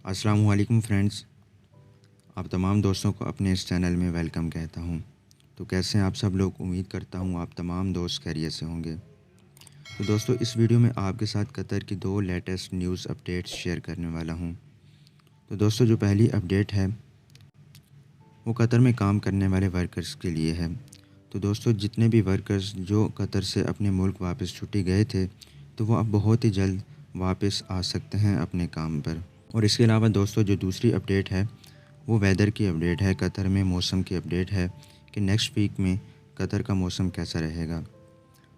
السلام علیکم فرینڈز، آپ تمام دوستوں کو اپنے اس چینل میں ویلکم کہتا ہوں۔ تو کیسے ہیں آپ سب لوگ؟ امید کرتا ہوں آپ تمام دوست خیریت سے ہوں گے۔ تو دوستو، اس ویڈیو میں آپ کے ساتھ قطر کی 2 لیٹسٹ نیوز اپڈیٹس شیئر کرنے والا ہوں۔ تو دوستو، جو پہلی اپڈیٹ ہے وہ قطر میں کام کرنے والے ورکرز کے لیے ہے۔ تو دوستو، جتنے بھی ورکرز جو قطر سے اپنے ملک واپس چھٹی گئے تھے تو وہ اب بہت ہی جلد واپس آ سکتے ہیں اپنے کام پر۔ اور اس کے علاوہ دوستو، جو دوسری اپڈیٹ ہے وہ ویدر کی اپڈیٹ ہے، قطر میں موسم کی اپڈیٹ ہے کہ نیکسٹ ویک میں قطر کا موسم کیسا رہے گا۔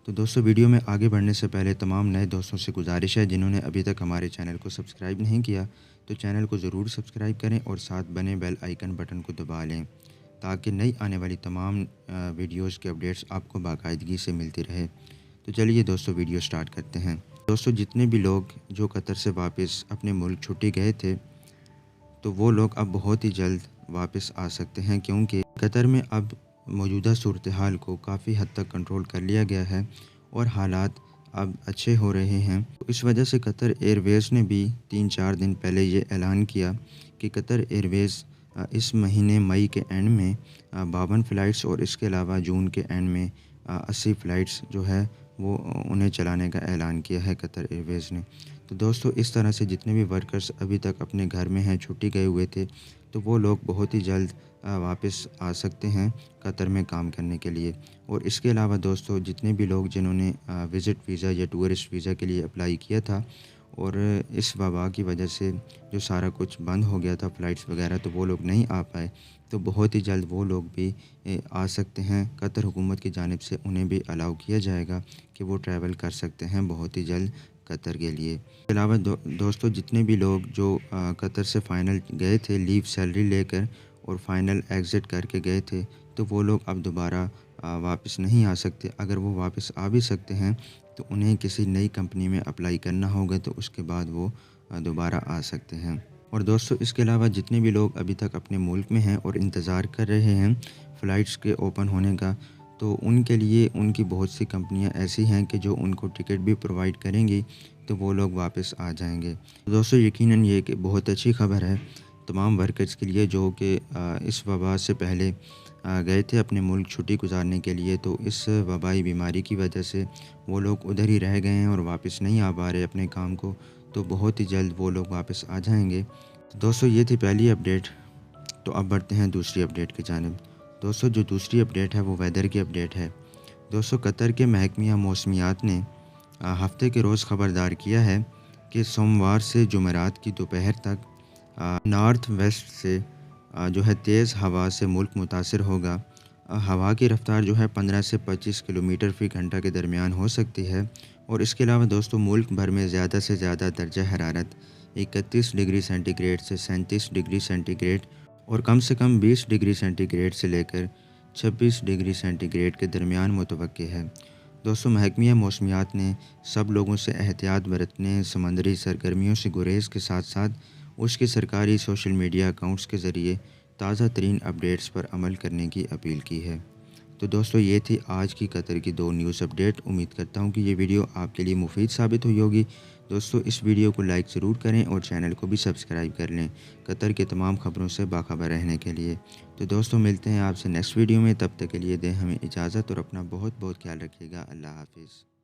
تو دوستو، ویڈیو میں آگے بڑھنے سے پہلے تمام نئے دوستوں سے گزارش ہے جنہوں نے ابھی تک ہمارے چینل کو سبسکرائب نہیں کیا تو چینل کو ضرور سبسکرائب کریں اور ساتھ بنے بیل آئیکن بٹن کو دبا لیں تاکہ نئی آنے والی تمام ویڈیوز کے اپڈیٹس آپ کو باقاعدگی سے ملتی رہے۔ تو چلیے دوستو، ویڈیو سٹارٹ کرتے ہیں۔ دوستو، جتنے بھی لوگ جو قطر سے واپس اپنے ملک چھٹی گئے تھے تو وہ لوگ اب بہت ہی جلد واپس آ سکتے ہیں، کیونکہ قطر میں اب موجودہ صورتحال کو کافی حد تک کنٹرول کر لیا گیا ہے اور حالات اب اچھے ہو رہے ہیں۔ اس وجہ سے قطر ایئر ویز نے بھی 3-4 دن پہلے یہ اعلان کیا کہ قطر ایئر ویز اس مہینے مئی کے اینڈ میں 52 فلائٹس اور اس کے علاوہ جون کے اینڈ میں 80 فلائٹس جو ہے وہ انہیں چلانے کا اعلان کیا ہے قطر ایئر ویز نے۔ تو دوستو، اس طرح سے جتنے بھی ورکرز ابھی تک اپنے گھر میں ہیں، چھٹی گئے ہوئے تھے، تو وہ لوگ بہت ہی جلد واپس آ سکتے ہیں قطر میں کام کرنے کے لیے۔ اور اس کے علاوہ دوستو، جتنے بھی لوگ جنہوں نے وزٹ ویزا یا ٹورسٹ ویزا کے لیے اپلائی کیا تھا اور اس وبا کی وجہ سے جو سارا کچھ بند ہو گیا تھا، فلائٹس وغیرہ، تو وہ لوگ نہیں آ پائے، تو بہت ہی جلد وہ لوگ بھی آ سکتے ہیں۔ قطر حکومت کی جانب سے انہیں بھی الاؤ کیا جائے گا کہ وہ ٹریول کر سکتے ہیں بہت ہی جلد قطر کے لیے۔ اس کے علاوہ دوستو، جتنے بھی لوگ جو قطر سے فائنل گئے تھے لیو سیلری لے کر اور فائنل ایگزٹ کر کے گئے تھے، تو وہ لوگ اب دوبارہ واپس نہیں آ سکتے۔ اگر وہ واپس آ بھی سکتے ہیں تو انہیں کسی نئی کمپنی میں اپلائی کرنا ہوگا، تو اس کے بعد وہ دوبارہ آ سکتے ہیں۔ اور دوستو، اس کے علاوہ جتنے بھی لوگ ابھی تک اپنے ملک میں ہیں اور انتظار کر رہے ہیں فلائٹس کے اوپن ہونے کا، تو ان کے لیے ان کی بہت سی کمپنیاں ایسی ہیں کہ جو ان کو ٹکٹ بھی پرووائڈ کریں گی، تو وہ لوگ واپس آ جائیں گے۔ دوستو، یقیناً یہ کہ بہت اچھی خبر ہے تمام ورکرز کے لیے جو کہ اس وبا سے پہلے گئے تھے اپنے ملک چھٹی گزارنے کے لیے، تو اس وبائی بیماری کی وجہ سے وہ لوگ ادھر ہی رہ گئے ہیں اور واپس نہیں آ پا رہے اپنے کام کو، تو بہت ہی جلد وہ لوگ واپس آ جائیں گے۔ دوستو، یہ تھی پہلی اپڈیٹ۔ تو اب بڑھتے ہیں دوسری اپڈیٹ کی جانب۔ دوستو، جو دوسری اپڈیٹ ہے وہ ویدر کی اپڈیٹ ہے۔ دوستو، قطر کے محکمہ موسمیات نے ہفتے کے روز خبردار کیا ہے کہ سوموار سے جمعرات کی دوپہر تک نارتھ ویسٹ سے جو ہے تیز ہوا سے ملک متاثر ہوگا۔ ہوا کی رفتار جو ہے 15 سے 25 کلومیٹر فی گھنٹہ کے درمیان ہو سکتی ہے۔ اور اس کے علاوہ دوستو، ملک بھر میں زیادہ سے زیادہ درجہ حرارت 31 ڈگری سینٹی گریڈ سے 37 ڈگری سینٹی گریڈ اور کم سے کم 20 ڈگری سینٹی گریڈ سے لے کر 26 ڈگری سینٹی گریڈ کے درمیان متوقع ہے۔ دوستو، محکمہ موسمیات نے سب لوگوں سے احتیاط برتنے، سمندری سرگرمیوں سے گریز کے ساتھ ساتھ اس کے سرکاری سوشل میڈیا اکاؤنٹس کے ذریعے تازہ ترین اپڈیٹس پر عمل کرنے کی اپیل کی ہے۔ تو دوستو، یہ تھی آج کی قطر کی 2 نیوز اپڈیٹ۔ امید کرتا ہوں کہ یہ ویڈیو آپ کے لیے مفید ثابت ہوئی ہوگی۔ دوستو، اس ویڈیو کو لائک ضرور کریں اور چینل کو بھی سبسکرائب کر لیں قطر کے تمام خبروں سے باخبر رہنے کے لیے۔ تو دوستو، ملتے ہیں آپ سے نیکسٹ ویڈیو میں، تب تک کے لیے دیں ہمیں اجازت اور اپنا بہت بہت خیال رکھیے گا۔ اللہ حافظ۔